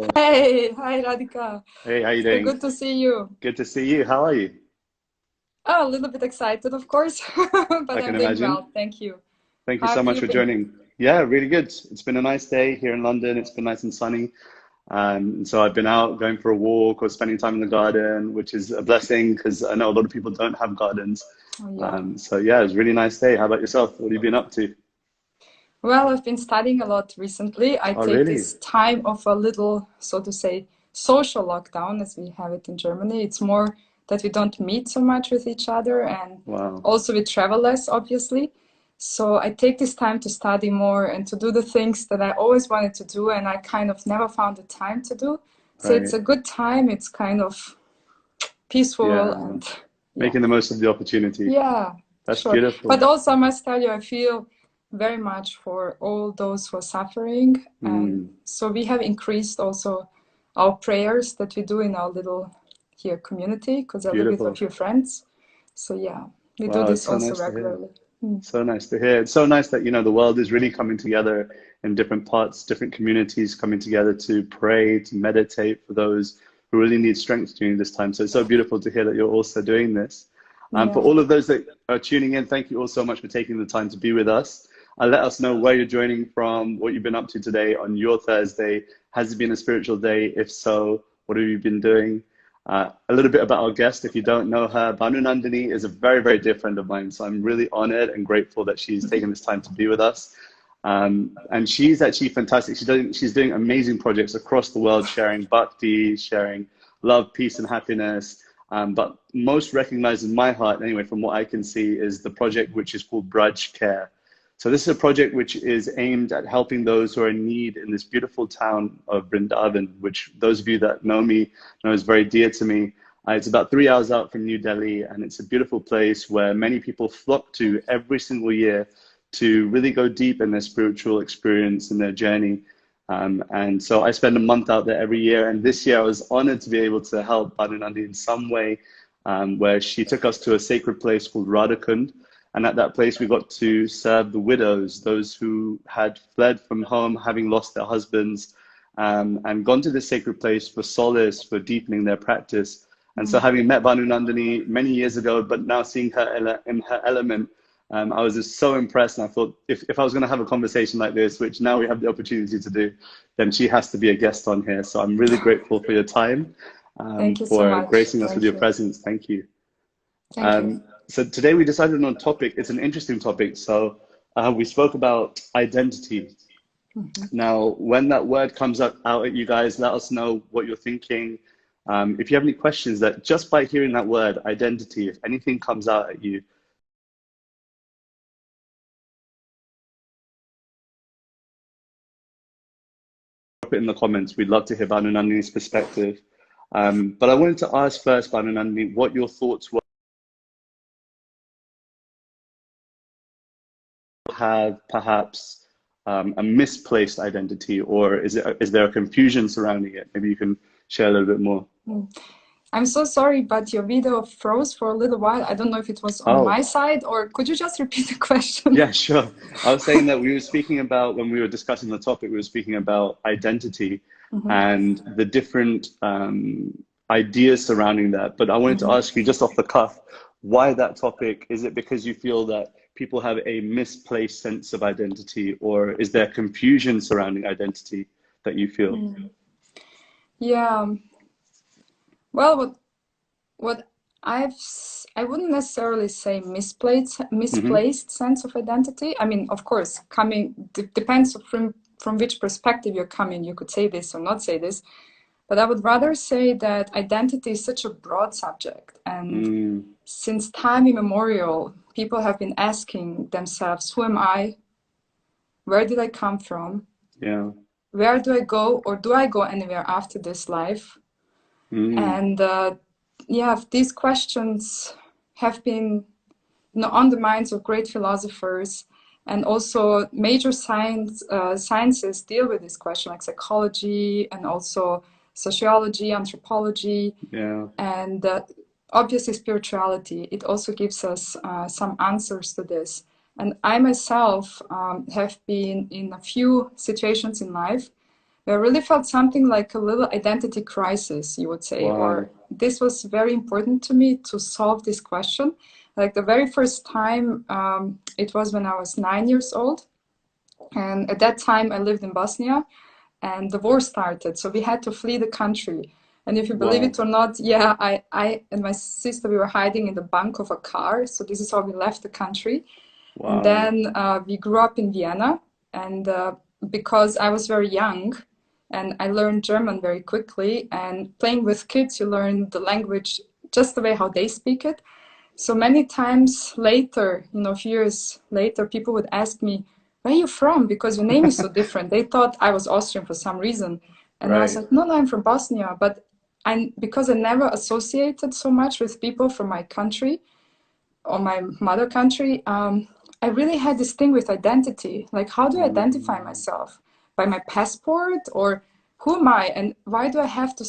Hello. Hey, hi Radhika. Hey, how you So doing? good to see you. Good to see you. How are you? Oh, a little bit excited, of course, I but can I'm doing imagine. well. Thank you. Thank you How so have much you for been? joining. Yeah, really good. It's been a nice day here in London. It's been nice and sunny. And so I've been out going for a walk or spending time in the garden, which is a blessing because I know a lot of people don't have gardens. Oh, yeah. So yeah, it was a really nice day. How about yourself? What have you been up to? Well, I've been studying a lot recently. I Oh, take really? this time of a little, so to say, social lockdown as we have it in Germany. It's more that we don't meet so much with each other and Wow. also we travel less, obviously. So I take this time to study more and to do the things that I always wanted to do and I kind of never found the time to do. So it's Right. a good time. It's kind of peaceful Yeah. and yeah. Making the most of the opportunity. Yeah, That's sure. But beautiful. also, I must tell you, I feel very much for all those who are suffering. And Mm, so we have increased also our prayers that we do in our little here community because I live with a beautiful. few friends. So yeah, we do Wow, this it's so also nice to hear. regularly. Mm. So nice to hear. It's so nice that, the world is really coming together in different parts, different communities coming together to pray, to meditate for those who really need strength during this time. So it's so beautiful to hear that you're also doing this. For Yeah. all of those that are tuning in, thank you all so much for taking the time to be with us. Let us know where you're joining from, what you've been up to today on your Thursday. Has it been a spiritual day? If so, what have you been doing? A little bit about our guest, if you don't know her, Bhanu Nandini is a very, very dear friend of mine. So I'm really honored and grateful that she's taken this time to be with us. And she's actually fantastic. She's doing amazing projects across the world, sharing Bhakti, sharing love, peace, and happiness. But most recognized in my heart, anyway, from what I can see, is the project which is called Braj Care. So this is a project which is aimed at helping those who are in need in this beautiful town of Vrindavan, which those of you that know me know is very dear to me. It's about 3 hours out from New Delhi, and it's a beautiful place where many people flock to every single year to really go deep in their spiritual experience and their journey. And so I spend a month out there every year, and this year I was honored to be able to help Bhanu Nandi in some way, where she took us to a sacred place called Radhika. And at that place, we got to serve the widows, those who had fled from home, having lost their husbands, and gone to this sacred place for solace, for deepening their practice. And so, Mm. having met Bhanu Nandini many years ago, but now seeing her in her element, I was just so impressed. And I thought, if I was going to have a conversation like this, which now we have the opportunity to do, then she has to be a guest on here. So I'm really grateful for your time, Thank you so for much. gracing us with Thank your you. presence. Thank you. Thank you. So today we decided on a topic. It's an interesting topic. So we spoke about identity. Mhm. Now, when that word comes out at you guys, let us know what you're thinking. If you have any questions, that just by hearing that word, identity, if anything comes out at you, drop it in the comments. We'd love to hear Bhanu Nandini's perspective. But I wanted to ask first, Bhanu Nandini, what your thoughts were. Have perhaps a misplaced identity, or is there a confusion surrounding it? Maybe you can share a little bit more. Mm. I'm so sorry, but your video froze for a little while. I don't know if it was on my Oh, side or could you just repeat the question? yeah, sure. I was saying that we were speaking about, when we were discussing the topic, we were speaking about identity Mhm. and the different ideas surrounding that. But I wanted to Mhm. ask you just off the cuff, why that topic? Is it because you feel that people have a misplaced sense of identity, or is there confusion surrounding identity that you feel? Mm. Yeah. Well, what I wouldn't necessarily say Hmm. misplaced sense of identity. I mean, of course, coming depends from which perspective you're coming. You could say this or not say this, but I would rather say that identity is such a broad subject, and Mm, since time immemorial, people have been asking themselves, "Who am I? Where did I come from? yeah. Where do I go, or do I go anywhere after this life?" Mm, And yeah, these questions have been, on the minds of great philosophers, and also major sciences deal with this question, like psychology and also sociology, anthropology, yeah. and obviously spirituality. It also gives us some answers to this. And I myself have been in a few situations in life I really felt something like a little identity crisis, you would say, Wow. or this was very important to me to solve this question. Like the very first time, it was when I was 9 years old. And at that time, I lived in Bosnia and the war started. So we had to flee the country. And if you believe Wow. it or not, yeah, I and my sister, we were hiding in the bunk of a car. So this is how we left the country. And Wow. then we grew up in Vienna. And because I was very young and I learned German very quickly, and playing with kids, you learn the language just the way how they speak it. So many times later, a few years later, people would ask me, where are you from? Because your name is so different. They thought I was Austrian for some reason. And I was Right. like, no, I'm from Bosnia. But because I never associated so much with people from my country or my mother country, I really had this thing with identity. Like, how do I identify Mm. myself? By my passport, or who am I? And why do I have to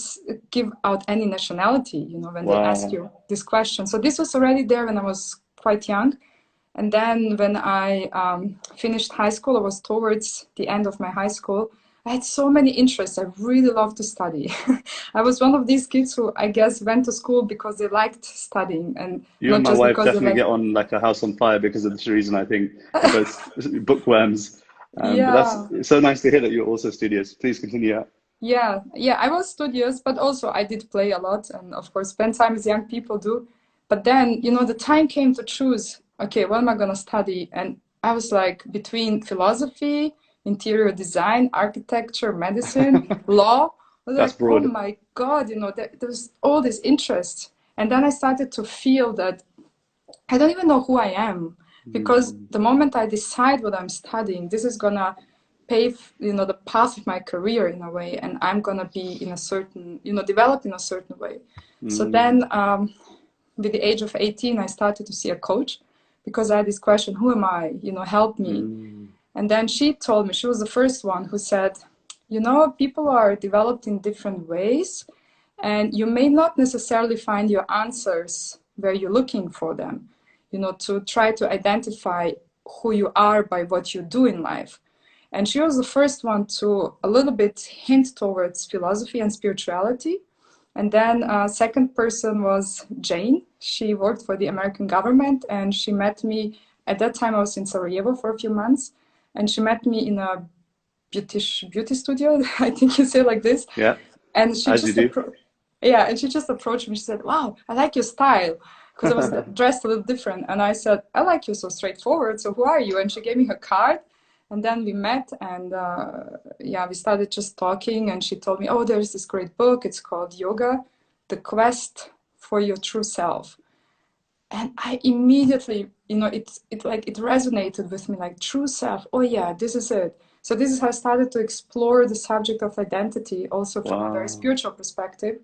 give out any nationality, when they ask Wow. you this question? So this was already there when I was quite young. And then when I finished high school, I was towards the end of my high school. I had so many interests. I really loved to study. I was one of these kids who, I guess, went to school because they liked studying and You and not my just wife because they definitely liked. get on like a house on fire because of this reason. I think we're both bookworms. But Yeah, that's so nice to hear that you're also studious. Please continue. yeah, yeah. I was studious, but also I did play a lot and, of course, spend time as young people do. But then, the time came to choose, okay, what am I going to study? And I was like between philosophy, interior design, architecture, medicine, law. I was That's like, oh broad. my God, there was all this interest. And then I started to feel that I don't even know who I am, because Mm. the moment I decide what I'm studying, this is gonna pave, the path of my career in a way, and I'm gonna be in a certain, developed in a certain way. So Mm. then, with the age of 18, I started to see a coach because I had this question, who am I? Help me. Mm. And then she told me, she was the first one who said, people are developed in different ways, and you may not necessarily find your answers where you're looking for them, to try to identify who you are by what you do in life. And she was the first one to a little bit hint towards philosophy and spirituality. And then second person was Jane. She worked for the American government, and she met me. At that time, I was in Sarajevo for a few months, and she met me in a beauty studio. I think you say it like this. Yeah, And she as you just do. yeah, and she just approached me. She said, "Wow, I like your style," because I was dressed a little different. And I said, "I like you so straightforward. So who are you?" And she gave me her card, and then we met, and yeah, we started just talking. And she told me, "Oh, there's this great book. It's called Yoga: The Quest for Your True Self." And I immediately, it resonated with me, like true self. Oh yeah, this is it. So this is how I started to explore the subject of identity, also from a very Wow. spiritual perspective.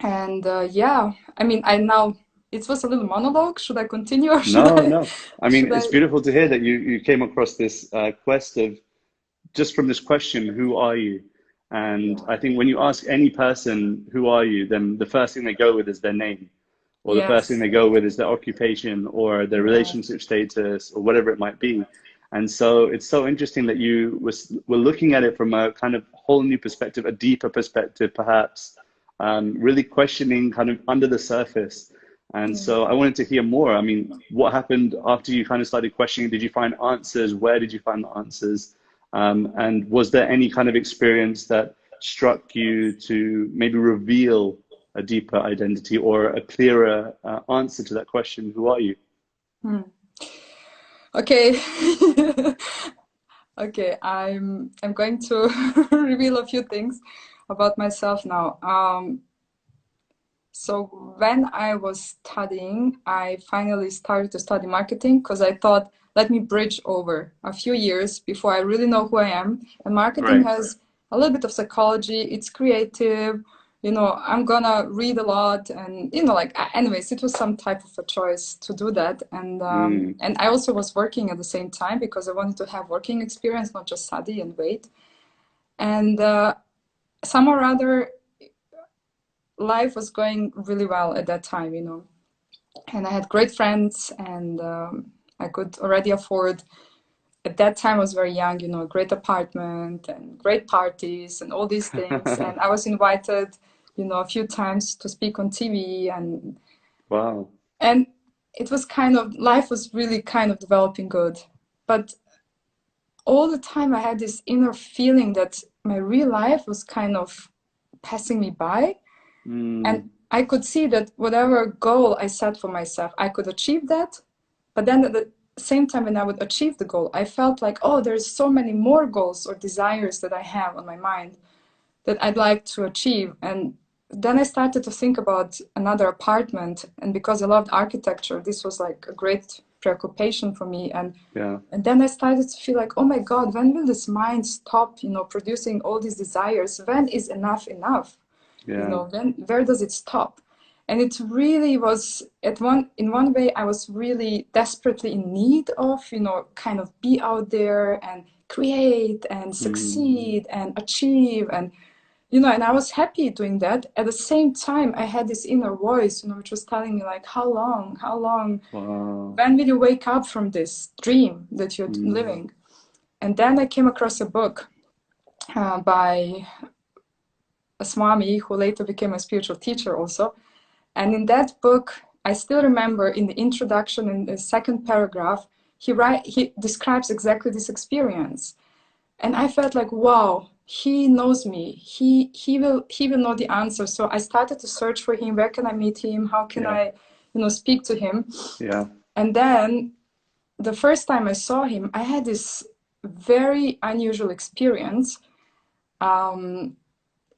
And yeah, I mean, I now, it was a little monologue. Should I continue, or should No, I, no. I mean, should it's I? beautiful to hear that you came across this quest of just from this question, who are you? And Yeah. I think when you ask any person, who are you, then the first thing they go with is their name, or the first thing Yes. they go with is their occupation or their Yeah. relationship status or whatever it might be. And so it's so interesting that were looking at it from a kind of whole new perspective, a deeper perspective, perhaps, really questioning kind of under the surface. And Yeah. so I wanted to hear more. I mean, what happened after you kind of started questioning? Did you find answers? Where did you find the answers? And was there any kind of experience that struck you to maybe reveal a deeper identity or a clearer answer to that question? Who are you? Hmm. Okay. Okay, I'm going to reveal a few things about myself now. So when I was studying, I finally started to study marketing because I thought, let me bridge over a few years before I really know who I am. And marketing Right. has a little bit of psychology, it's creative, I'm gonna read a lot, and anyways, it was some type of a choice to do that. Mm. And I also was working at the same time because I wanted to have working experience, not just study and wait. And some or other, life was going really well at that time, and I had great friends, and I could already afford at that time I was very young, you know, great apartment and great parties and all these things. And I was invited, you know, a few times to speak on TV, Wow. and it was kind of, life was really kind of developing good. But all the time I had this inner feeling that my real life was kind of passing me by. And I could see that whatever goal I set for myself, I could achieve that. But then at the same time, when I would achieve the goal, I felt like, oh, there's so many more goals or desires that I have on my mind that I'd like to achieve. And then I started to think about another apartment. And because I loved architecture, this was like a great preoccupation for me. And then I started to feel like, oh my God, when will this mind stop, you know, producing all these desires? When is enough enough? You know, then where does it stop? And it really was, in one way, I was really desperately in need of, you know, kind of be out there and create and succeed and achieve, and, you know, and I was happy doing that. At the same time, I had this inner voice, you know, which was telling me like, how long, when will you wake up from this dream that you're living? And then I came across a book by a Swami who later became a spiritual teacher also. And in that book, I still remember in the introduction, in the second paragraph, he describes exactly this experience. And I felt like, wow, he knows me. He will know the answer. So I started to search for him. Where can I meet him? How can I, you know, speak to him? And then the first time I saw him, I had this very unusual experience.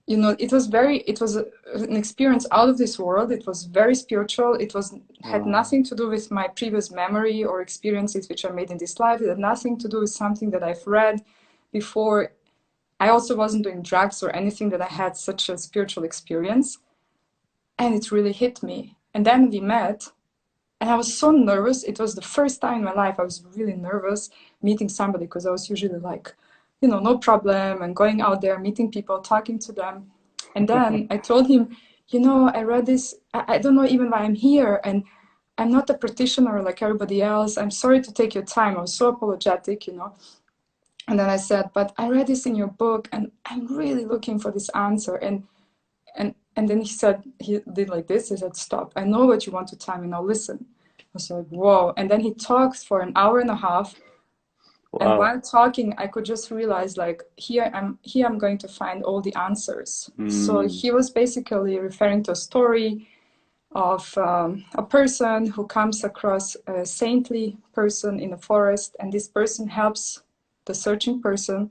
You know, it was an experience out of this world. It was very spiritual. It had nothing to do with my previous memory or experiences which I made in this life. It had nothing to do with something that I've read before. I also wasn't doing drugs or anything that I had such a spiritual experience. And it really hit me. And then we met, and I was so nervous. It was the first time in my life I was really nervous meeting somebody, because I was usually like, you know, no problem, and going out there, meeting people, talking to them. And then I told him, you know, I read this, I don't know even why I'm here, and I'm not a practitioner like everybody else. I'm sorry to take your time. I was so apologetic, you know. And then I said, but I read this in your book, and I'm really looking for this answer. And then he said, he did like this, he said, stop, I know what you want to tell me, now listen. I was like, whoa. And then he talked for an hour and a half. And while talking, I could just realize, like, here I'm going to find all the answers. So he was basically referring to a story of a person who comes across a saintly person in the forest, and this person helps the searching person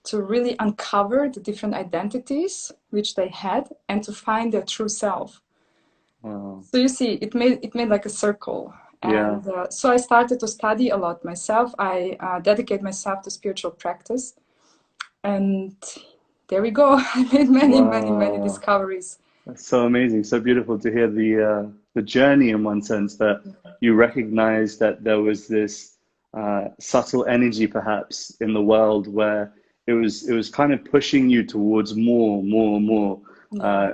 to really uncover the different identities which they had and to find their true self. So you see, it made like a circle. And so I started to study a lot myself. I dedicate myself to spiritual practice. And there we go. I made many discoveries. That's so amazing. So beautiful to hear the journey, in one sense, that you recognized that there was this subtle energy perhaps in the world where it was kind of pushing you towards more,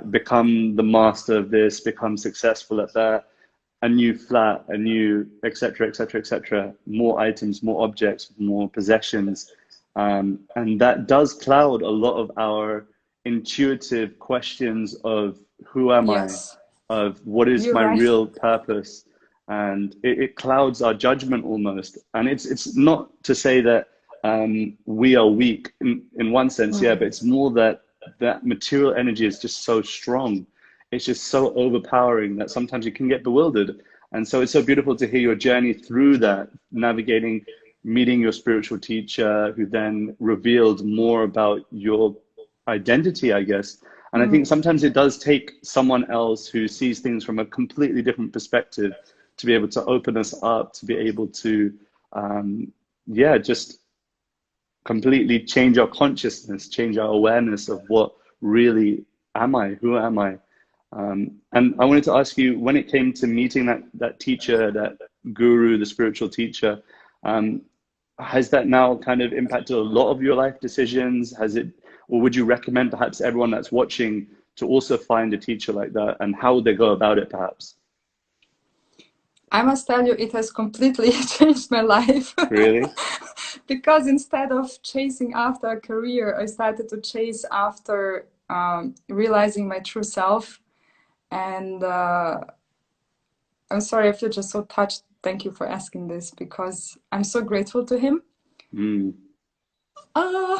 become the master of this, become successful at that. A new flat, a new, etc., etc., etc., more items, more objects, more possessions. And that does cloud a lot of our intuitive questions of who am I, of what is my real purpose. And it clouds our judgment almost. And it's not to say that we are weak in one sense, but it's more that material energy is just so strong. It's just so overpowering that sometimes you can get bewildered. And so it's so beautiful to hear your journey through that, navigating, meeting your spiritual teacher, who then revealed more about your identity, I guess. And I think sometimes it does take someone else who sees things from a completely different perspective to be able to open us up, to be able to, just completely change our consciousness, change our awareness of what really am I, who am I? And I wanted to ask you, when it came to meeting that teacher, that guru, the spiritual teacher, has that now kind of impacted a lot of your life decisions? Or would you recommend perhaps everyone that's watching to also find a teacher like that, and how would they go about it perhaps? I must tell you, it has completely changed my life. Really? because instead of chasing after a career, I started to chase after realizing my true self. And I'm sorry, I feel just so touched. Thank you for asking this, because I'm so grateful to him. Mm. Uh,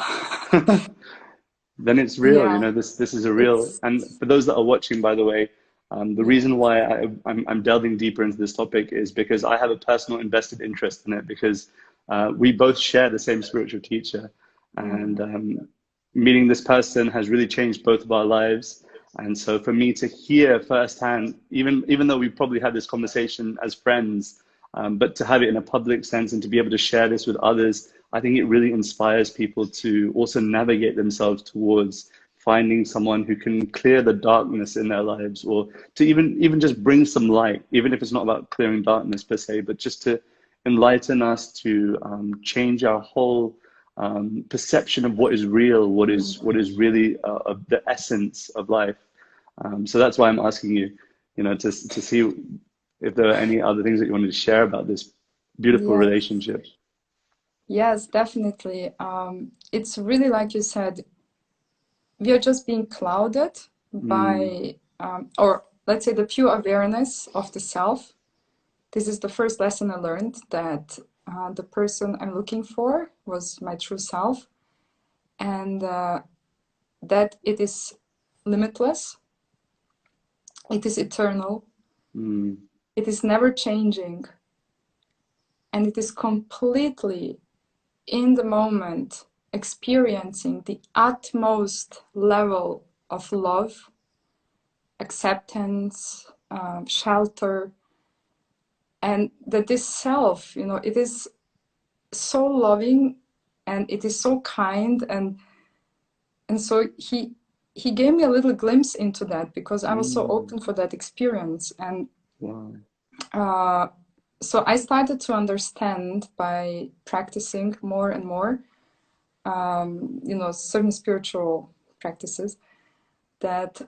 Then it's real, you yeah, know, this is a real, it's, and for those that are watching, by the way, the yeah. reason why I'm delving deeper into this topic is because I have a personal invested interest in it, because we both share the same spiritual teacher, and Mm, meeting this person has really changed both of our lives. And so for me to hear firsthand, even though we probably had this conversation as friends, but to have it in a public sense and to be able to share this with others, I think it really inspires people to also navigate themselves towards finding someone who can clear the darkness in their lives, or to even just bring some light, even if it's not about clearing darkness per se, but just to enlighten us, to change our whole perception of what is real, what is really of the essence of life. So that's why I'm asking you, you know, to see if there are any other things that you wanted to share about this beautiful yeah. relationship. Yes, definitely. It's really like you said, we are just being clouded Mm, by, or let's say, the pure awareness of the self. This is the first lesson I learned, that the person I'm looking for was my true self, and that it is limitless, it is eternal, mm, it is never changing, and it is completely in the moment experiencing the utmost level of love, acceptance, shelter, and that this self, you know, it is so loving and it is so kind, and so he gave me a little glimpse into that, because I was so mm. open for that experience. And Wow. uh, so I started to understand by practicing more and more, you know, certain spiritual practices, that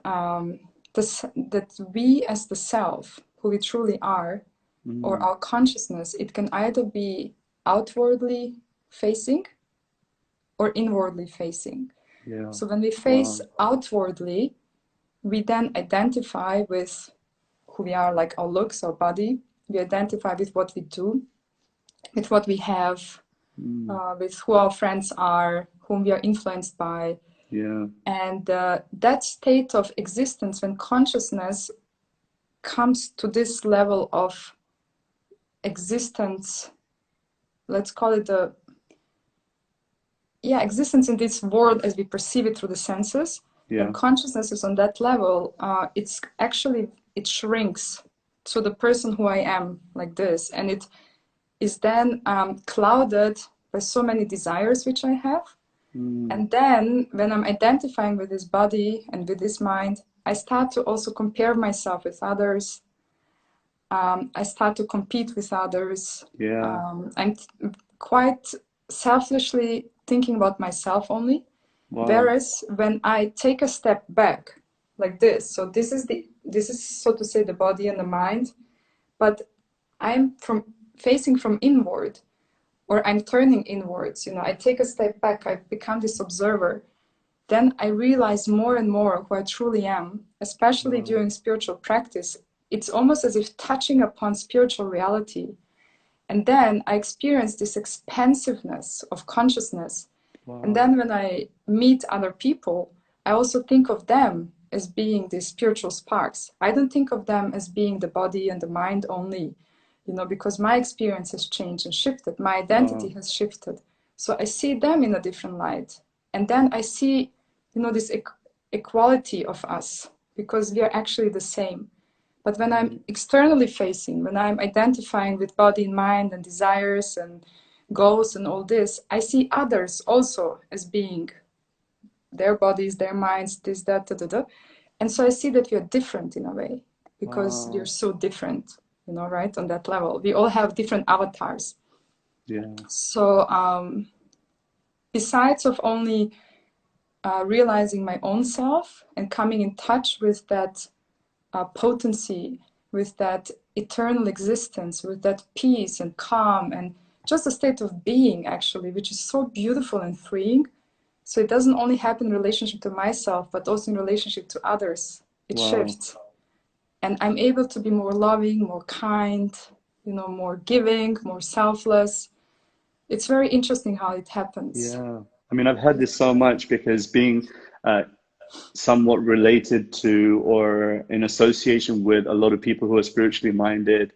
that we as the self, who we truly are, or Mm, our consciousness, it can either be outwardly facing or inwardly facing. yeah. So when we face Wow. outwardly, we then identify with who we are, like our looks, our body. We identify with what we do, with what we have, Mm, with who our friends are, whom we are influenced by. yeah. And that state of existence, when consciousness comes to this level of existence, let's call it the, yeah, existence in this world as we perceive it through the senses. When Yeah. consciousness is on that level, it's actually, it shrinks to the person who I am, like this, and it is then clouded by so many desires which I have. Mm, And then when I'm identifying with this body and with this mind, I start to also compare myself with others. I start to compete with others. yeah. I'm quite selfishly thinking about myself only. Wow. Whereas when I take a step back, like this, so this is so to say the body and the mind, but I'm from facing from inward, or I'm turning inwards. You know, I take a step back. I become this observer. Then I realize more and more who I truly am, especially Wow. during spiritual practice. It's almost as if touching upon spiritual reality. And then I experience this expansiveness of consciousness. And Wow. then when I meet other people, I also think of them as being these spiritual sparks. I don't think of them as being the body and the mind only, you know, because my experience has changed and shifted. My identity Wow. has shifted. So I see them in a different light. And then I see, you know, this equality of us, because we are actually the same. But when I'm Mm, externally facing, when I'm identifying with body and mind and desires and goals and all this, I see others also as being their bodies, their minds, this, that, da, da, da. And so I see that we are different in a way, because we are wow. so different, you know, right? On that level. We all have different avatars. Yeah. So besides of only realizing my own self and coming in touch with that potency, with that eternal existence, with that peace and calm and just a state of being, actually, which is so beautiful and freeing. So it doesn't only happen in relationship to myself, but also in relationship to others. It Wow. shifts. And I'm able to be more loving, more kind, you know, more giving, more selfless. It's very interesting how it happens. Yeah. I mean, I've heard this so much because being somewhat related to or in association with a lot of people who are spiritually minded,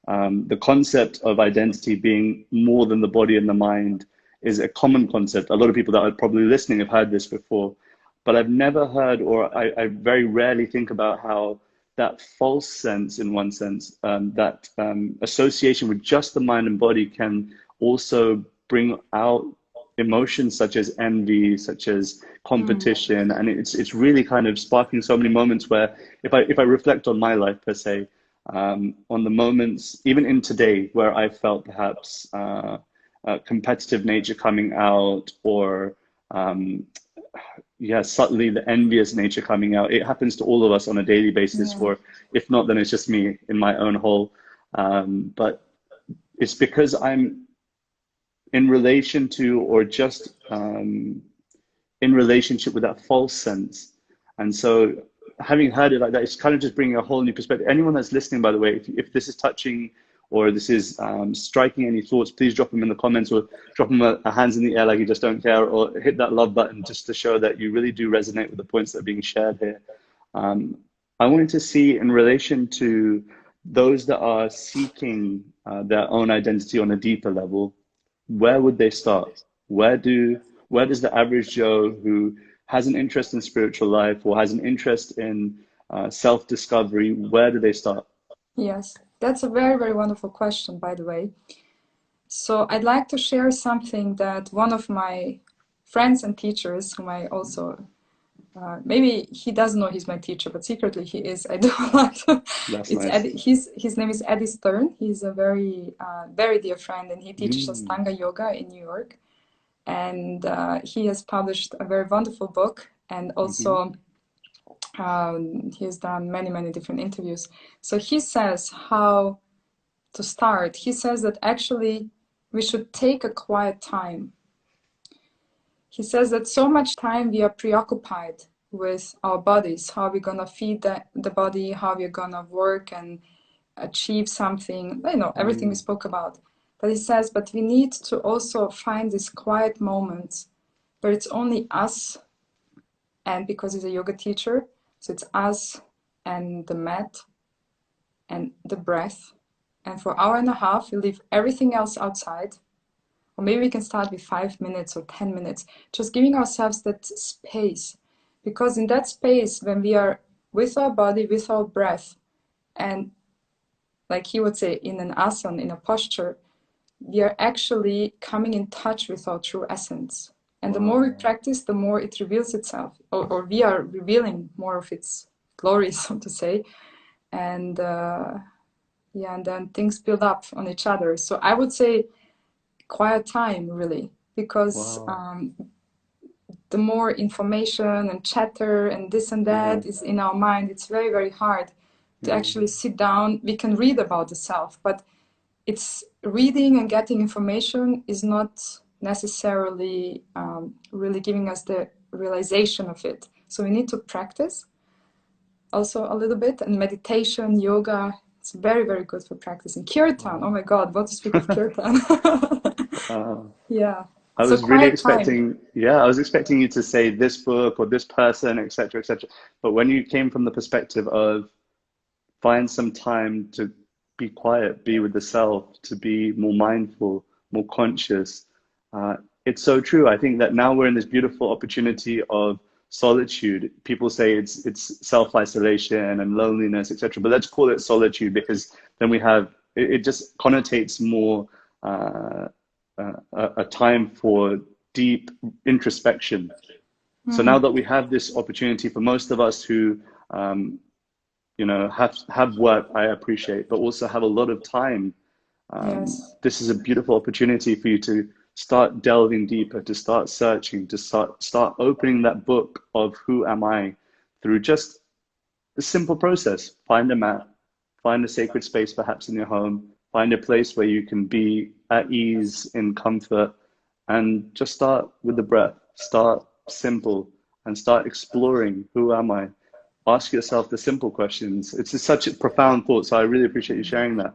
the concept of identity being more than the body and the mind is a common concept. A lot of people that are probably listening have heard this before, but I've never heard, or I very rarely think about how that false sense, in one sense, that association with just the mind and body can also bring out emotions such as envy, such as competition, and it's really kind of sparking so many moments where if I reflect on my life per se, on the moments even in today where I felt perhaps competitive nature coming out, or yeah, subtly the envious nature coming out. It happens to all of us on a daily basis, Yeah. or if not, then it's just me in my own hole. But it's because I'm in relation to, or just in relationship with that false sense. And so having heard it like that, it's kind of just bringing a whole new perspective. Anyone that's listening, by the way, if this is touching or this is striking any thoughts, please drop them in the comments, or drop them a hands in the air like you just don't care, or hit that love button just to show that you really do resonate with the points that are being shared here. I wanted to see, in relation to those that are seeking their own identity on a deeper level, where would they start? Where does the average Joe who has an interest in spiritual life or has an interest in self-discovery, where do they start? Yes, that's a very, very wonderful question, by the way. So I'd like to share something that one of my friends and teachers, whom I also, maybe he doesn't know he's my teacher, but secretly he is. I do like to, That's it's nice. Eddie, his name is Eddie Stern. He's a very, very dear friend, and he teaches Mm, Ashtanga yoga in New York. And he has published a very wonderful book, and hmm. also he's done many, many different interviews. So he says how to start. He says that actually we should take a quiet time. He says that so much time we are preoccupied with our bodies, how we're gonna feed the body, how we're gonna work and achieve something, you know, everything we Mm, spoke about. But he says, but we need to also find these quiet moments where it's only us, and because he's a yoga teacher, so it's us and the mat and the breath. And for an hour and a half, we leave everything else outside. Or maybe we can start with 5 minutes or 10 minutes, just giving ourselves that space. Because in that space, when we are with our body, with our breath, and like he would say, in an asana, in a posture, we are actually coming in touch with our true essence. And the more we wow. practice, the more it reveals itself, or we are revealing more of its glory, so to say. And yeah, and then things build up on each other. So I would say quiet time, really, because Wow. the more information and chatter and this and Yeah. that is in our mind, it's very, very hard to Yeah. actually sit down. We can read about the self, but it's reading and getting information is not necessarily really giving us the realization of it. So we need to practice also a little bit, and meditation, yoga, it's very, very good for practicing. Kirtan, oh Wow. my God, what to speak of Kirtan? Wow. Yeah, I so was really quiet time. expecting, yeah, I was expecting you to say this book or this person, etc., etc. But when you came from the perspective of find some time to be quiet, be with the self, to be more mindful, more conscious. It's so true. I think that now we're in this beautiful opportunity of solitude. People say it's self-isolation and loneliness, etc. But let's call it solitude, because then we have it just connotates more a time for deep introspection. So now that we have this opportunity, for most of us who have work, I appreciate, but also have a lot of time. Yes. This is a beautiful opportunity for you to start delving deeper, to start searching, to start opening that book of who am I, through just the simple process. Find a mat, find a sacred space, perhaps in your home, find a place where you can be at ease, in comfort, and just start with the breath. Start simple and start exploring. Who am I? Ask yourself the simple questions. It's just such a profound thought, so I really appreciate you sharing that.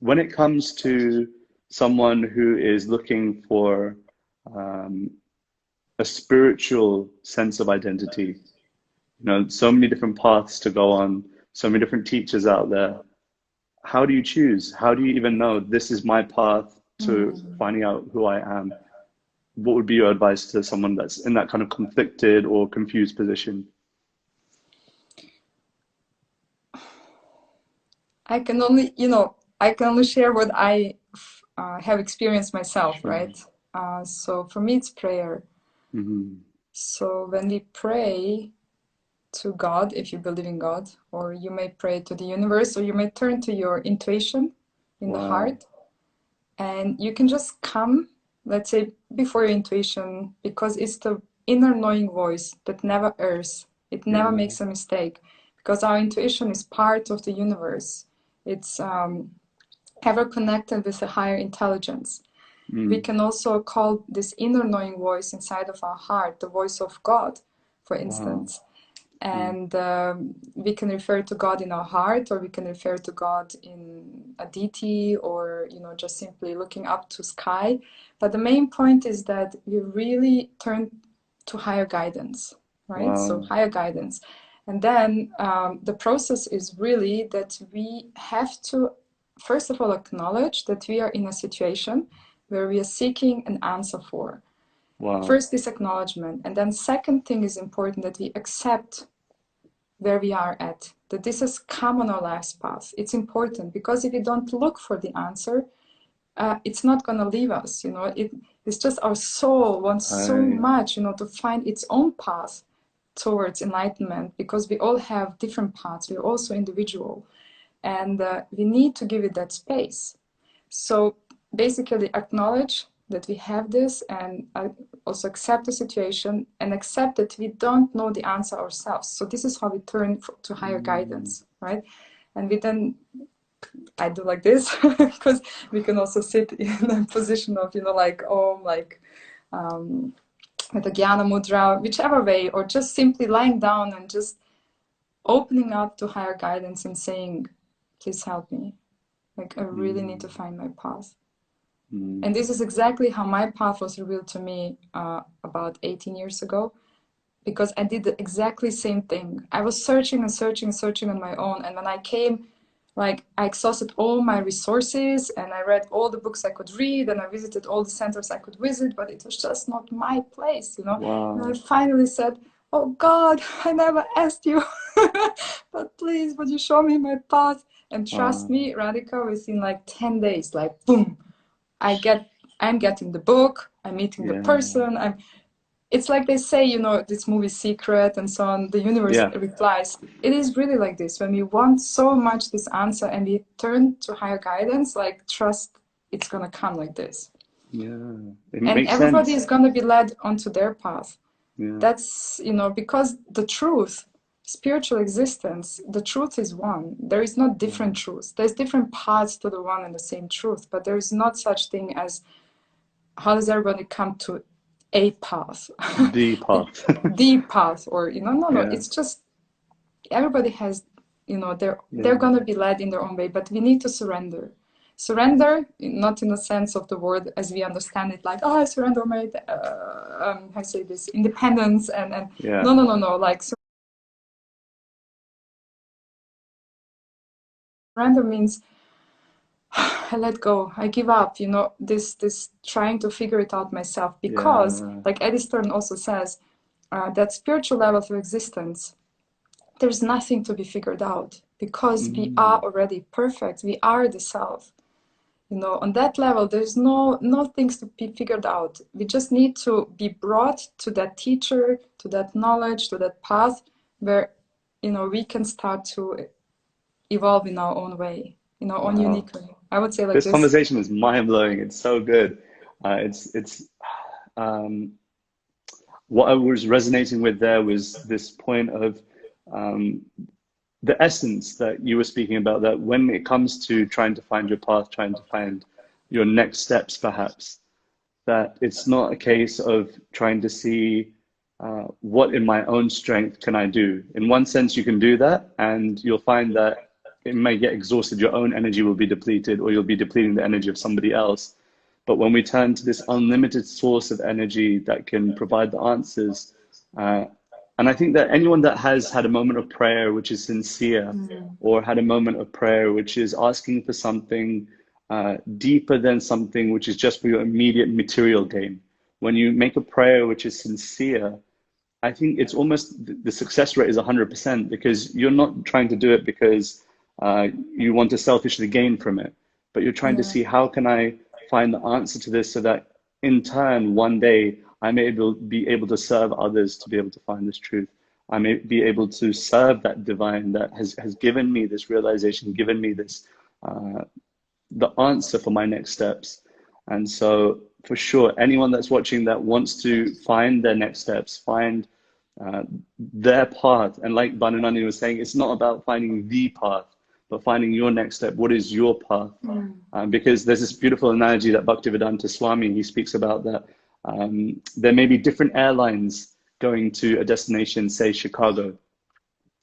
When it comes to someone who is looking for a spiritual sense of identity, you know, so many different paths to go on, so many different teachers out there. How do you choose? How do you even know this is my path to finding out who I am? What would be your advice to someone that's in that kind of conflicted or confused position? I can only, I can only share what I have experienced myself, Sure. right? So for me, it's prayer. So when we pray to God, if you believe in God, or you may pray to the universe, or you may turn to your intuition in the heart, and you can just come, let's say, before your intuition, because it's the inner knowing voice that never errs. It never makes a mistake, because our intuition is part of the universe. It's ever connected with a higher intelligence. We can also call this inner knowing voice inside of our heart the voice of God, for instance. And we can refer to God in our heart, or we can refer to God in a deity, or just simply looking up to sky. But the main point is that we really turn to higher guidance, right? So higher guidance. And then the process is really that we have to, first of all, acknowledge that we are in a situation where we are seeking an answer for. First, this acknowledgement. And then second thing is important, that we accept where we are at, that this has come on our life's path. It's important, because if we don't look for the answer, it's not going to leave us. It's just our soul wants so much, to find its own path towards enlightenment, because we all have different paths. We're also individual, and we need to give it that space. So basically acknowledge that we have this, and also accept the situation, and accept that we don't know the answer ourselves. So this is how we turn to higher guidance, right? And we then, I do like this, because we can also sit in a position of, with the Jnana Mudra, whichever way, or just simply lying down and just opening up to higher guidance and saying, please help me. Like, I really need to find my path. And this is exactly how my path was revealed to me about 18 years ago, because I did the exactly same thing. I was searching and searching and searching on my own. And when I came, I exhausted all my resources, and I read all the books I could read, and I visited all the centers I could visit, but it was just not my place, And I finally said, oh God, I never asked you, but please, would you show me my path? And trust me, Radhika, within 10 days, boom, I'm getting the book, I'm meeting the person, it's like they say, this movie Secret and so on, the universe replies. It is really like this. When we want so much this answer and we turn to higher guidance, trust it's going to come like this. And everybody is going to be led onto their path. That's, because the truth, spiritual existence, the truth is one. There is not different truths. There's different paths to the one and the same truth, but there is not such thing as how does everybody come to a path, the path, the path, or no, it's just everybody has, they're gonna be led in their own way, but we need to surrender, not in the sense of the word as we understand it, I surrender my I say this independence and no, surrender means I let go, I give up, this trying to figure it out myself, because like Eddie Stern also says, that spiritual level of existence, there's nothing to be figured out, because we are already perfect, we are the self. On that level, there's no things to be figured out. We just need to be brought to that teacher, to that knowledge, to that path where, we can start to evolve in our own way, in our own unique way. I would say this conversation is mind-blowing. It's so good. It's what I was resonating with there was this point of the essence that you were speaking about, that when it comes to trying to find your path, trying to find your next steps, perhaps, that it's not a case of trying to see what in my own strength can I do. In one sense, you can do that, and you'll find that it may get exhausted. Your own energy will be depleted, or you'll be depleting the energy of somebody else. But when we turn to this unlimited source of energy that can provide the answers, and I think that anyone that has had a moment of prayer which is sincere, or had a moment of prayer which is asking for something deeper than something which is just for your immediate material gain, when you make a prayer which is sincere, I think it's almost the success rate is 100%, because you're not trying to do it because you want to selfishly gain from it, but you're trying to see, how can I find the answer to this, so that in turn, one day, I may be able to serve others to be able to find this truth. I may be able to serve that divine that has given me this realization, given me this, the answer for my next steps. And so for sure, anyone that's watching that wants to find their next steps, find their path. And like Bhanu Nandini was saying, it's not about finding the path, but finding your next step. What is your path? Because there's this beautiful analogy that Bhaktivedanta Swami, he speaks about, that there may be different airlines going to a destination, say Chicago.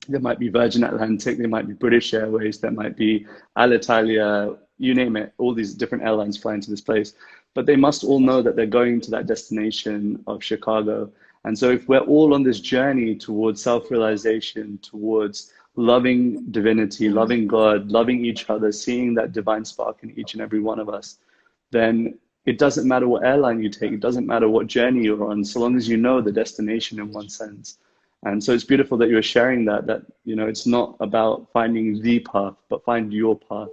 There might be Virgin Atlantic, there might be British Airways, there might be Alitalia, you name it, all these different airlines flying to this place. But they must all know that they're going to that destination of Chicago. And so if we're all on this journey towards self-realization, towards loving divinity, loving God, loving each other, seeing that divine spark in each and every one of us, then it doesn't matter what airline you take, it doesn't matter what journey you're on, so long as you know the destination in one sense. And so it's beautiful that you're sharing that, you know, it's not about finding the path, but find your path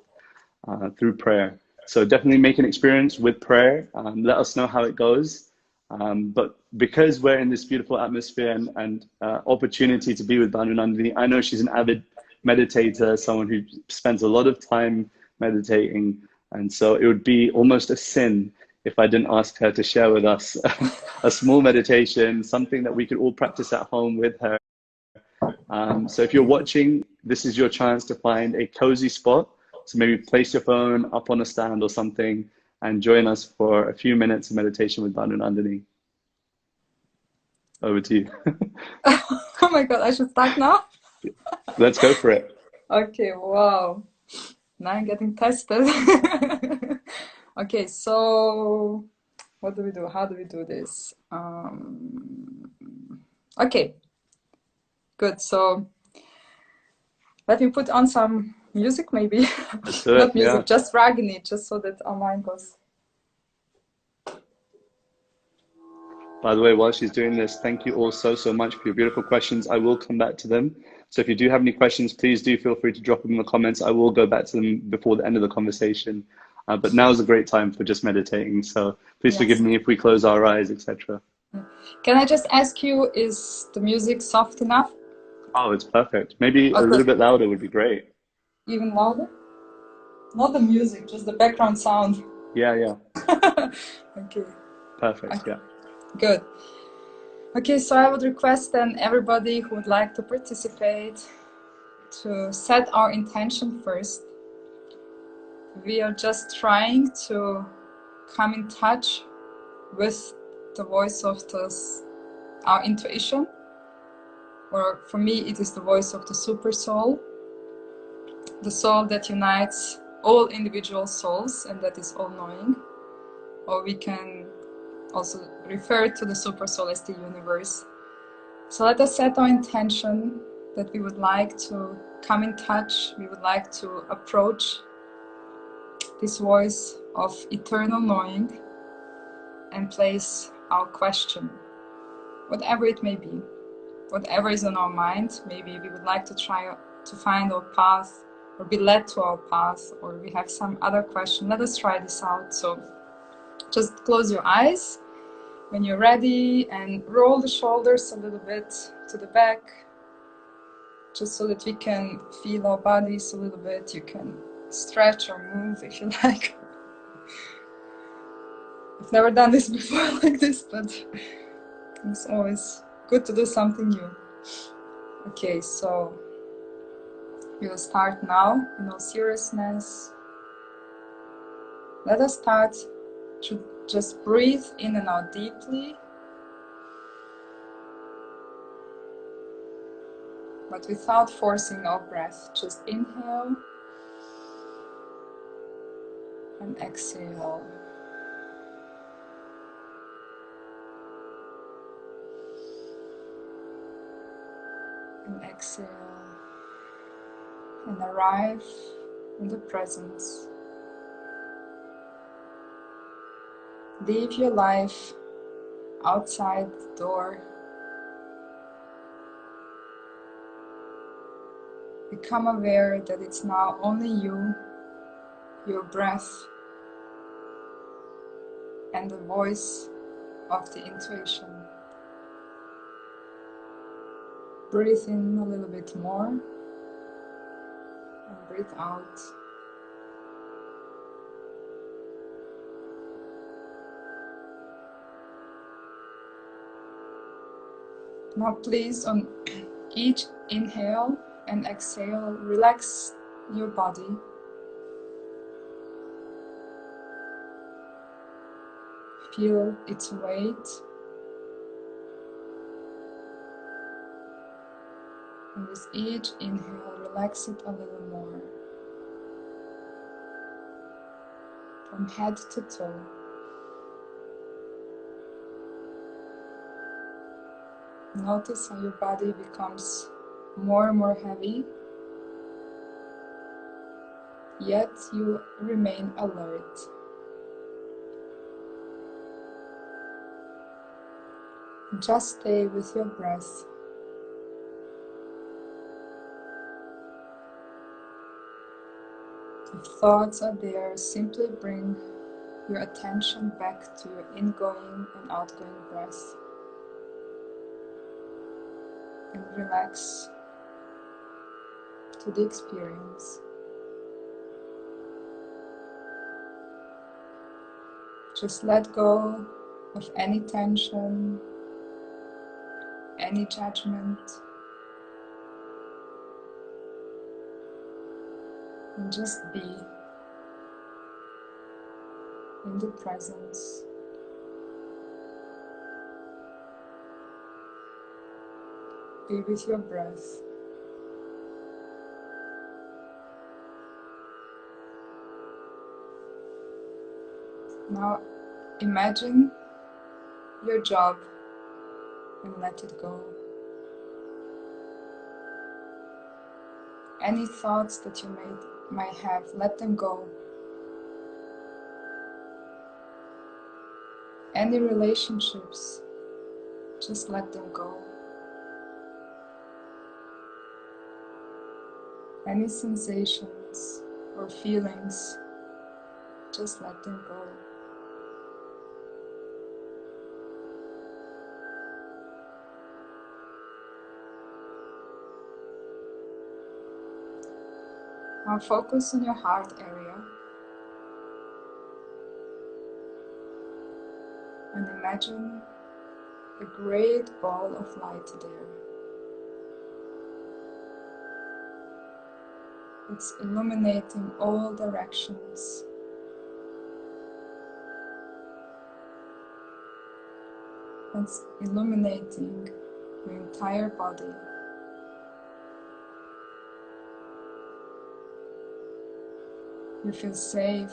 through prayer. So definitely make an experience with prayer. Let us know how it goes. But because we're in this beautiful atmosphere and opportunity to be with Bhanu Nandini, I know she's an avid meditator, someone who spends a lot of time meditating. And so it would be almost a sin if I didn't ask her to share with us a small meditation, something that we could all practice at home with her. So if you're watching, this is your chance to find a cozy spot. So maybe place your phone up on a stand or something and join us for a few minutes of meditation with Bhanu Nandini. Over to you. Oh my God, I should start now? Let's go for it. Okay, wow. Now I'm getting tested. Okay, so what do we do? How do we do this? Okay, good. So let me put on some music, maybe. Let's do it. Not music, Yeah. just Ragini, just so that our mind goes. By the way, while she's doing this, thank you all so much for your beautiful questions. I will come back to them. So if you do have any questions, please do feel free to drop them in the comments. I will go back to them before the end of the conversation. But now is a great time for just meditating. So please forgive me if we close our eyes, etc. Can I just ask you, is the music soft enough? Oh, it's perfect. Maybe a little bit louder would be great. Even louder? Not the music, just the background sound. Yeah. Okay. Perfect, yeah. Good. Okay, so I would request then everybody who would like to participate to set our intention first. We are just trying to come in touch with the voice of our intuition, or for me it is the voice of the super soul, the soul that unites all individual souls and that is all-knowing, or we can also refer to the super soul as the universe. So let us set our intention that we would like to come in touch, we would like to approach this voice of eternal knowing and place our question, whatever it may be, whatever is on our mind. Maybe we would like to try to find our path or be led to our path, or we have some other question. Let us try this out. So just close your eyes when you're ready and roll the shoulders a little bit to the back, just so that we can feel our bodies a little bit. You can stretch or move if you like. I've never done this before like this, but it's always good to do something new. Okay, so We will start now in all seriousness. Let us start to just breathe in and out deeply, but without forcing our breath. Just inhale and exhale. And exhale. And arrive in the presence. Leave your life outside the door. Become aware that it's now only you, your breath, and the voice of the intuition. Breathe in a little bit more and breathe out. Now please, on each inhale and exhale, relax your body. Feel its weight. And with each inhale, relax it a little more. From head to toe. Notice how your body becomes more and more heavy, yet you remain alert. Just stay with your breath. If thoughts are there, simply bring your attention back to your ingoing and outgoing breath. And relax to the experience. Just let go of any tension, any judgment, and just be in the presence. Be with your breath. Now imagine your job and let it go. Any thoughts that you might have, let them go. Any relationships, just let them go. Any sensations or feelings, just let them go. Now focus on your heart area and imagine a great ball of light there. It's illuminating all directions. It's illuminating your entire body. You feel safe.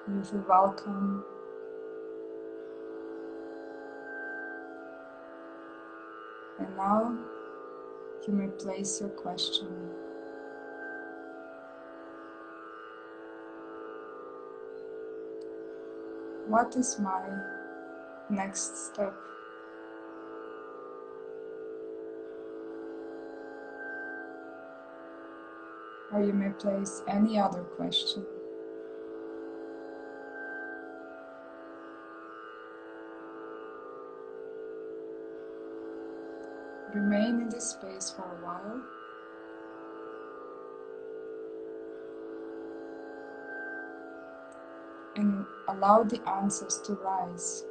You feel welcome. And now you may place your question. What is my next step? Or you may place any other question. Remain in this space for a while. And allow the answers to rise.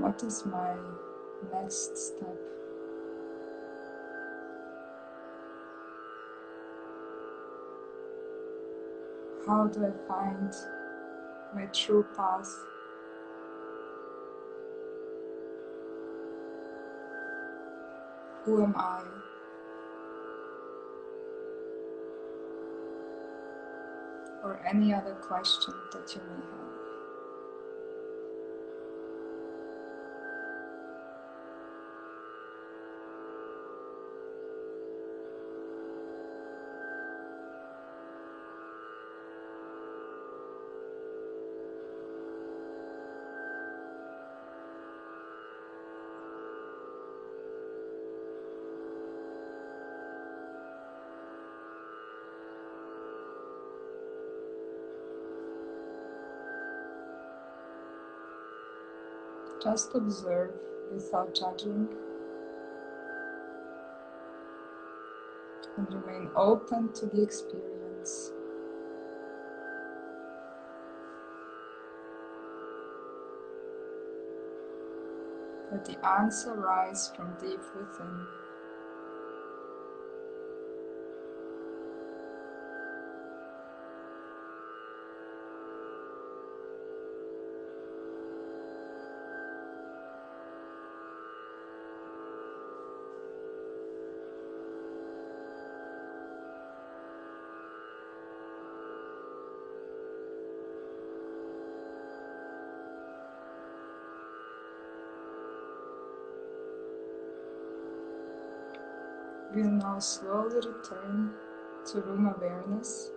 What is my next step? How do I find my true path? Who am I? Or any other question that you may have. Just observe without judging and remain open to the experience. Let the answer rise from deep within. We'll now slowly return to room awareness.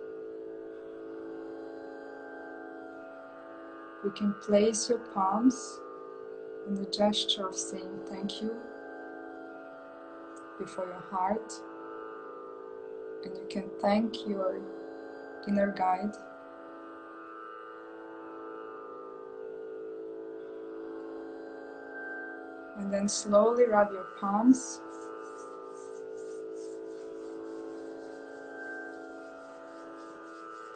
You can place your palms in the gesture of saying thank you before your heart, and you can thank your inner guide. And then slowly rub your palms.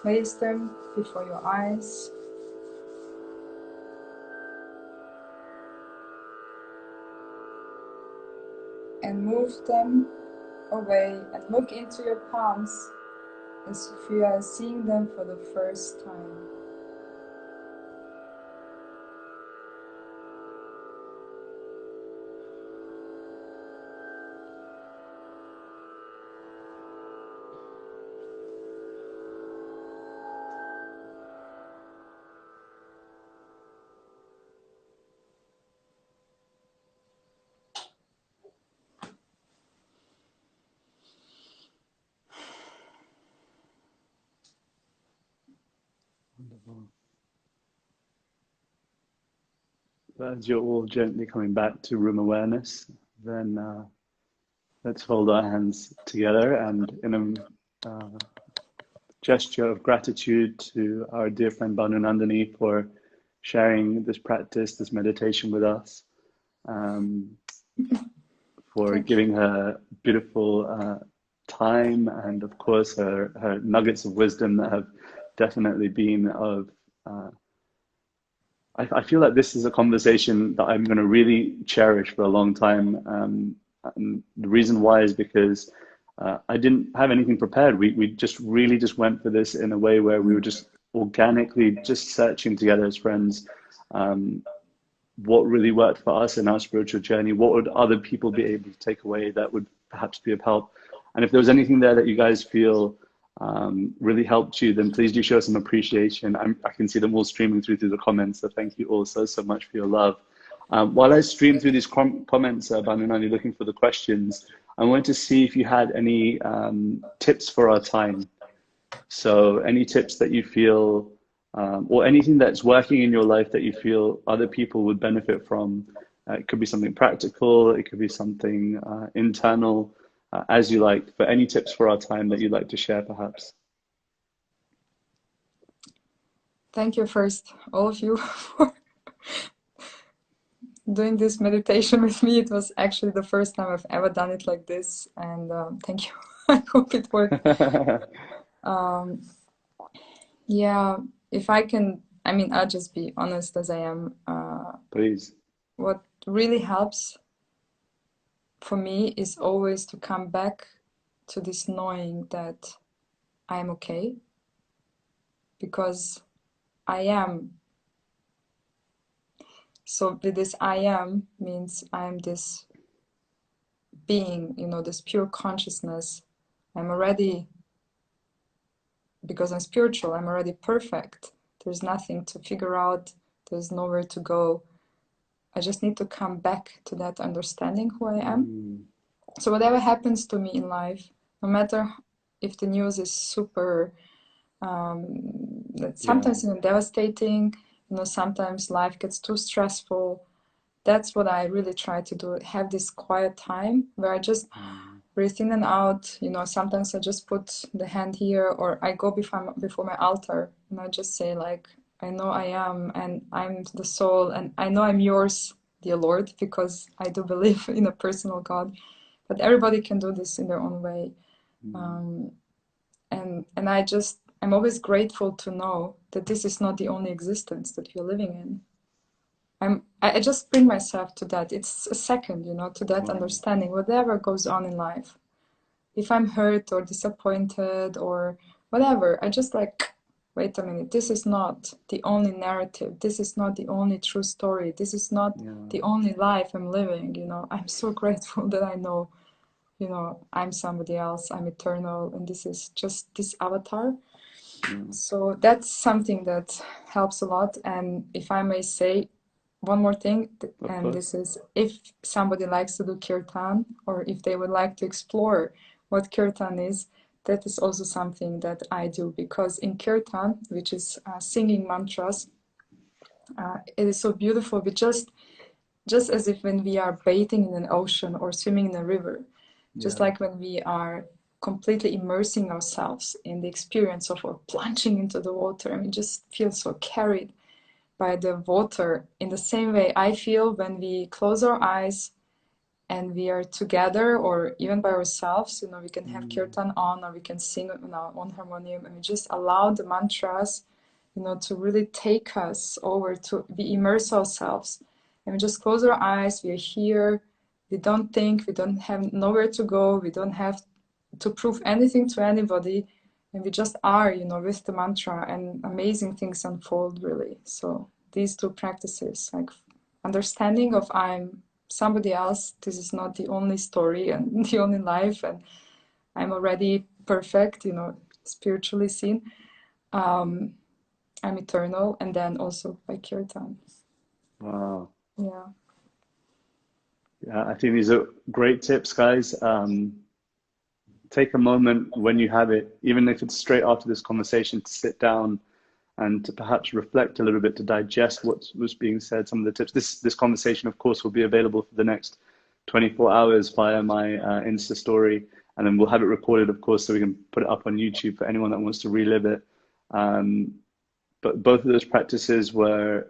Place them before your eyes. And move them away and look into your palms as if you are seeing them for the first time. Wonderful. As you're all gently coming back to room awareness, then let's hold our hands together and in a gesture of gratitude to our dear friend Bhanu Nandini for sharing this practice, this meditation with us, for giving her beautiful time and, of course, her nuggets of wisdom that have definitely been of. I feel like this is a conversation that I'm going to really cherish for a long time. And the reason why is because I didn't have anything prepared. We just really just went for this in a way where we were just organically just searching together as friends. What really worked for us in our spiritual journey? What would other people be able to take away that would perhaps be of help? And if there was anything there that you guys feel really helped you, then please do show some appreciation. I can see them all streaming through the comments, so thank you all so much for your love. While I stream through these comments, Bhanu Nandini, looking for the questions, I wanted to see if you had any tips for our time. So any tips that you feel, or anything that's working in your life that you feel other people would benefit from. It could be something practical, it could be something internal, as you like, but any tips for our time that you'd like to share, perhaps? Thank you first, all of you, for doing this meditation with me. It was actually the first time I've ever done it like this, and thank you. I hope it worked. Yeah, if I can, I mean, I'll just be honest as I am. Please. what really helps for me is always to come back to this knowing that I'm okay, because I am. So with this I am means I'm this being, you know, this pure consciousness. I'm already, because I'm spiritual, I'm already perfect. There's nothing to figure out. There's nowhere to go. I just need to come back to that understanding who I am. So whatever happens to me in life, no matter if the news is super, sometimes even devastating, you know, sometimes life gets too stressful. That's what I really try to do. Have this quiet time where I just breathe in and out. You know, sometimes I just put the hand here, or I go before my altar, and I just say, like, I know I am, and I'm the soul, and I know I'm yours, dear Lord, because I do believe in a personal God. But everybody can do this in their own way. And I'm always grateful to know that this is not the only existence that we're living in. I just bring myself to that. It's a second, you know, to that understanding, whatever goes on in life. If I'm hurt or disappointed or whatever, I just like, wait a minute, this is not the only narrative. This is not the only true story. This is not the only life I'm living, you know. I'm so grateful that I know, you know, I'm somebody else, I'm eternal, and this is just this avatar. So that's something that helps a lot. And if I may say one more thing, and this is, if somebody likes to do Kirtan, or if they would like to explore what Kirtan is, that is also something that I do, because in Kirtan, which is singing mantras, it is so beautiful. We just as if when we are bathing in an ocean or swimming in a river, just like when we are completely immersing ourselves in the experience of or plunging into the water, and we just feel so carried by the water. In the same way I feel when we close our eyes and we are together, or even by ourselves, you know, we can have Kirtan on, or we can sing on our own harmonium, and we just allow the mantras, you know, to really take us over, to we immerse ourselves, and we just close our eyes. We are here, we don't think, we don't have nowhere to go, we don't have to prove anything to anybody, and we just are, you know, with the mantra, and amazing things unfold, really. So these two practices, like understanding of I'm somebody else, this is not the only story and the only life, and I'm already perfect, you know, spiritually seen, I'm eternal, and then also by Kirtan. Wow. Yeah. Yeah, I think these are great tips, guys. Take a moment when you have it, even if it's straight after this conversation, to sit down and to perhaps reflect a little bit, to digest what was being said, some of the tips. This conversation, of course, will be available for the next 24 hours via my Insta story, and then we'll have it recorded, of course, so we can put it up on YouTube for anyone that wants to relive it. But both of those practices were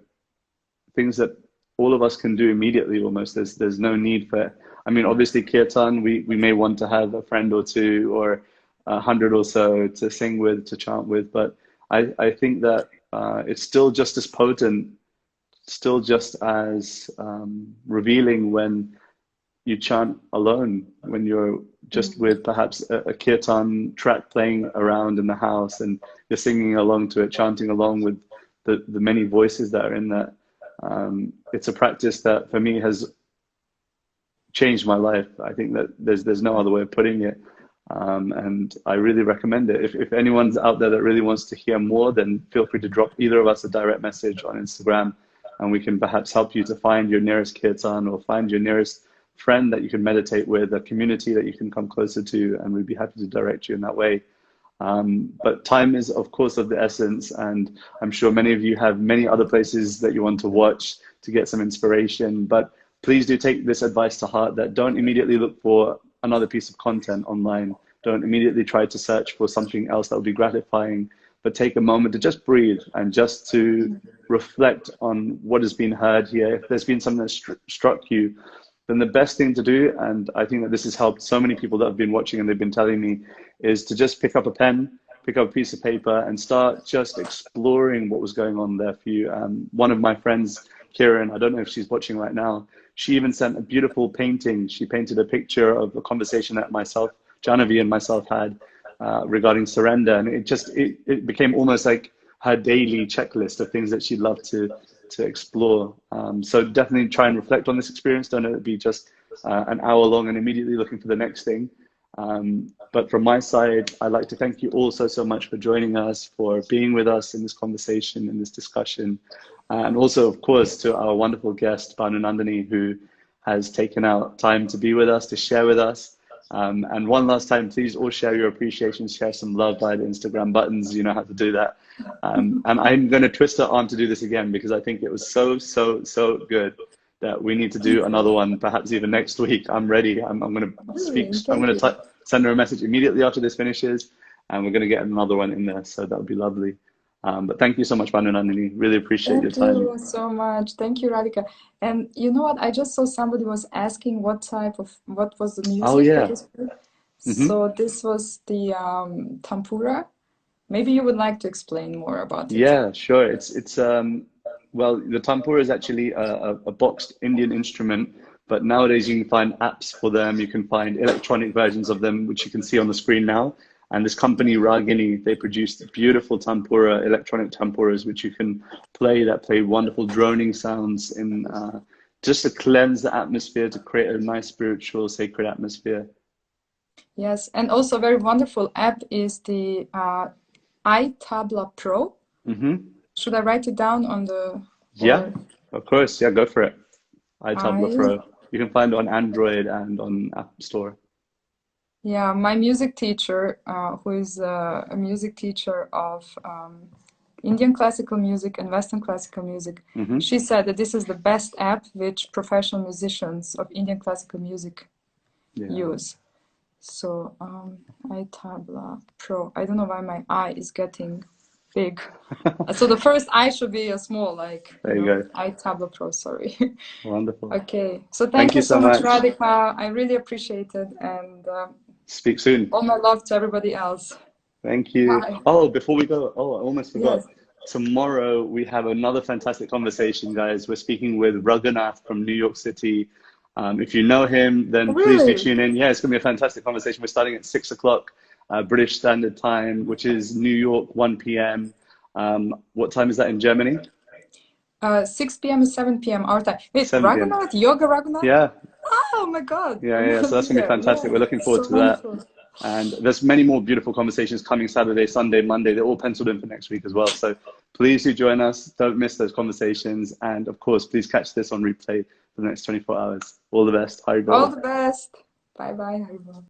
things that all of us can do immediately almost. There's no need for, I mean, obviously Kirtan, we may want to have a friend or two or 100 or so to sing with, to chant with, but I think that it's still just as potent, still just as revealing when you chant alone, when you're just with perhaps a Kirtan track playing around in the house and you're singing along to it, chanting along with the many voices that are in that. It's a practice that for me has changed my life. I think that there's no other way of putting it. And I really recommend it. If anyone's out there that really wants to hear more, then feel free to drop either of us a direct message on Instagram, and we can perhaps help you to find your nearest Kirtan or find your nearest friend that you can meditate with, a community that you can come closer to, and we'd be happy to direct you in that way. But time is, of course, of the essence, and I'm sure many of you have many other places that you want to watch to get some inspiration. But please do take this advice to heart, that don't immediately look for another piece of content online. Don't immediately try to search for something else that will be gratifying, but take a moment to just breathe and just to reflect on what has been heard here. If there's been something that struck you, then the best thing to do, and I think that this has helped so many people that have been watching and they've been telling me, is to just pick up a pen, pick up a piece of paper and start just exploring what was going on there for you. One of my friends Kiran, I don't know if she's watching right now. She even sent a beautiful painting. She painted a picture of a conversation that myself, Janavi and myself had regarding surrender. And it became almost like her daily checklist of things that she'd love to explore. So definitely try and reflect on this experience. Don't let it be just an hour long and immediately looking for the next thing. But from my side, I'd like to thank you all so much for joining us, for being with us in this conversation, in this discussion. And also, of course, to our wonderful guest, Bhanu Nandini, who has taken out time to be with us, to share with us. And one last time, please all share your appreciation, share some love via the Instagram buttons. You know how to do that. And I'm going to twist her arm to do this again because I think it was so good that we need to do another one, perhaps even next week. I'm ready. I'm going to speak. I'm going to send her a message immediately after this finishes, and we're going to get another one in there. So that would be lovely. But thank you so much, Bhanu Nandini. Really appreciate your time. Thank you so much. Thank you, Radhika. And you know what? I just saw somebody was asking what was the music. Oh, yeah. So this was the Tampura. Maybe you would like to explain more about it. Yeah, sure. Well, the Tampura is actually a boxed Indian instrument, but nowadays you can find apps for them. You can find electronic versions of them, which you can see on the screen now. And this company, Ragini, they produced beautiful tampura, electronic tampuras, which you can play, that play wonderful droning sounds in just to cleanse the atmosphere, to create a nice spiritual, sacred atmosphere. Yes, and also a very wonderful app is the iTabla Pro. Should I write it down on the... Yeah, of course. Yeah, go for it. iTabla Pro. You can find it on Android and on App Store. Yeah, my music teacher, who is a music teacher of Indian classical music and Western classical music, she said that this is the best app which professional musicians of Indian classical music use. So, iTabla Pro. I don't know why my I is getting big. So the first I should be a small, like, there you go. iTabla Pro, sorry. Wonderful. Okay, so thank you so much, Radhika. I really appreciate it. And speak soon. All my love to everybody else. Thank you. Bye. Oh, before we go, I almost forgot. Yes. Tomorrow we have another fantastic conversation, guys. We're speaking with Raghunath from New York City. If you know him, then please do tune in. Yeah, it's going to be a fantastic conversation. We're starting at 6 o'clock British Standard Time, which is New York, 1 p.m. What time is that in Germany? 6 p.m. is 7 p.m. our time. Wait, Raghunath? Yoga Raghunath? Yeah. Oh my God. Yeah. So that's going to be fantastic. Yeah. We're looking forward to that. And there's many more beautiful conversations coming Saturday, Sunday, Monday. They're all penciled in for next week as well. So please do join us. Don't miss those conversations. And of course, please catch this on replay for the next 24 hours. All the best. Haribol. All the best. Bye-bye. Haribol.